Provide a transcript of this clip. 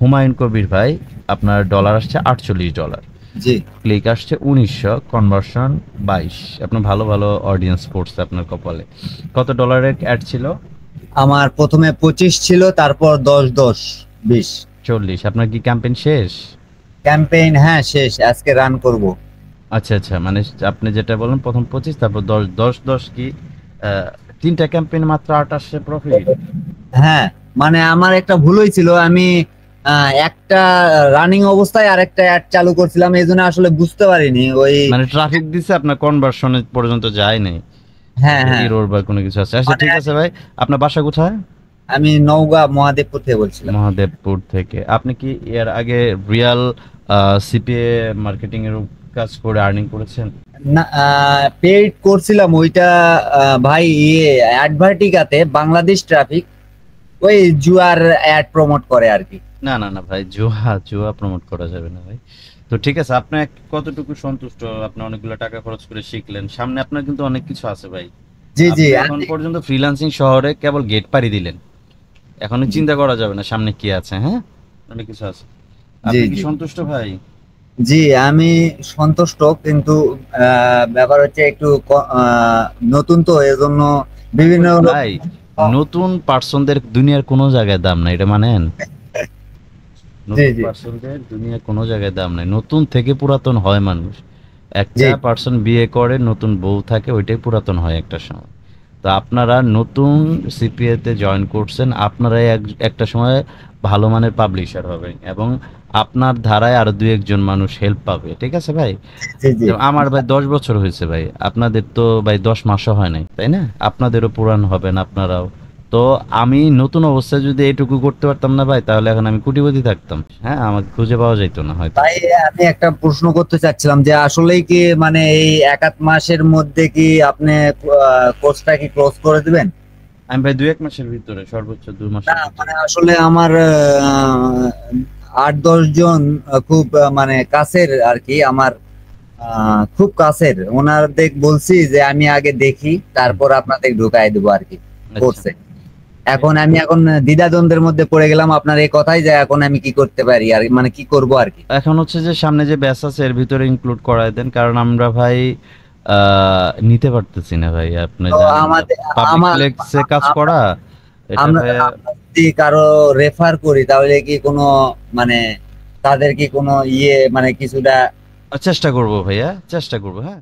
হুমায়ুন কবির ভাই, আপনার ডলার আসছে $48, জি। ক্লিক আসছে 1900, কনভার্সন 22। আপনার ভালো ভালো অডিয়েন্স পড়ছে আপনার কপালে। কত ডলারের অ্যাড ছিল? আমার প্রথমে 25 ছিল, তারপর 10 10 20। 40। আপনার কি ক্যাম্পেইন শেষ? ক্যাম্পেইন হ্যাঁ শেষ, আজকে রান করব। আচ্ছা আচ্ছা, মানে আপনি যেটা বলেন প্রথম 25, তারপর 10 10 10 কি তিনটা ক্যাম্পেইন মাত্র 28 প্রফিট? হ্যাঁ, মানে আমার একটা ভুল হয়েছিল, আমি একটা রানিং অবস্থায় আরেকটা অ্যাড চালু করছিলাম, এই জন্য আসলে বুঝতে পারিনি ওই। মানে ট্রাফিক দিছে, আপনার কনভার্সনে পর্যন্ত যায় নাই, হ্যাঁ হ্যাঁ, এরর বা কোনো কিছু আছে? আচ্ছা মানে ঠিক আছে ভাই, আপনার বাসা কোথায়? আমি নওগাঁ মহাদেবপুর থেকে বলছিলাম। মহাদেবপুর থেকে। আপনি কি এর আগে রিয়াল সিপিএ মার্কেটিং এর কাজ করে আর্নিং করেছেন? না, পেইড করছিলাম ওইটা। ভাই ইয়ে অ্যাডভার্টিকাতে বাংলাদেশ ট্রাফিক ওই জুয়ার অ্যাড প্রমোট করে আর কি। না না না ভাই, জুয়া জুয়া প্রমোট করা যাবে না ভাই। তো ঠিক আছে, আপনি কতটুকু সন্তুষ্ট? আপনি অনেকগুলো টাকা খরচ করে শিখলেন, সামনে আপনার কিন্তু অনেক কিছু আছে ভাই। জি জি আপনি এখন পর্যন্ত ফ্রিল্যান্সিং শহরে কেবল গেট পাড়ি দিলেন, এখনো চিন্তা করা যাবে না সামনে কি আছে। হ্যাঁ, অনেক কিছু আছে। জি আপনি কি জি সন্তুষ্ট ভাই? জি, আমি সন্তুষ্ট, কিন্তু ব্যাপার হচ্ছে একটু নতুন তো এজন্য বিভিন্ন ভাই, নতুন পার্সনদের দুনিয়ার কোনো জায়গায় দাম নাই, এটা মানেন? জি নতুন জি পার্সনদের দুনিয়ার কোনো জায়গায় দাম নাই। নতুন থেকে পুরাতন হয় মানুষ। জি একটা পার্সন বিয়ে করে, নতুন বউ থাকে, ওইটাই পুরাতন হয় একটা সময়। তো আপনারা নতুন সিপিএ তে জয়েন করছেন, আপনারাই একটা সময় ভালো মানের পাবলিশার হবেন, এবং আপনার ধারায় আরো দুই একজন মানুষ হেল্প পাবে। ঠিক আছে ভাই? জি জি যেমন আমার ভাই 10 বছর হয়েছে ভাই, আপনাদের তো ভাই 10 মাসও হয় নাই, তাই না? আপনাদেরও পুরান হবেন আপনারাও। তো আমি নতুন অবস্থায় যদি এইটুকু করতে পারতাম না ভাই, তাহলে এখন আমি কোটিপতি থাকতাম। হ্যাঁ, আমাকে খুঁজে পাওয়া যাইতো না হয়তো। ভাই, আমি একটা প্রশ্ন করতে চাচ্ছিলাম যে আসলেই কি মানে এই এক আধ মাসের মধ্যে কি আপনি কোর্সটা কি ক্লোজ করে দিবেন? আমি ভাই 2-1 মাসের ভিতরে, সর্বোচ্চ 2 মাসের না, ভিতরে। মানে আসলে আমার 8 10 জন খুব মানে কাছের আর কি, আমার খুব কাছের ওনাদের বলছি যে আমি আগে দেখি, হুম, তারপর আপনাদের ঢুকাই দেবো আর কি আচ্ছা। কোর্সে। এখন দ্বিধাদ্বন্দ্বের মধ্যে পড়ে গেলাম আপনার এই কথাই, যে এখন আমি কি করতে পারি আর মানে কি করব আর কি। এখন হচ্ছে যে সামনে যে ব্যাচ আছে এর ভিতরে ইনক্লুড করায় দেন, কারণ আমরা ভাই নিতে পারতেছি না ভাই, আপনি তো জানেন না। আমাদের পাবলিক আমার প্লেসে কাজ আমরা করা, এটা আমরা ভাই। আমরা যদি কারো রেফার করি তাহলে কি কোনো মানে তাদের কি কোনো ইয়ে মানে কিছুটা চেষ্টা করব ভাইয়া, চেষ্টা করব। হ্যাঁ।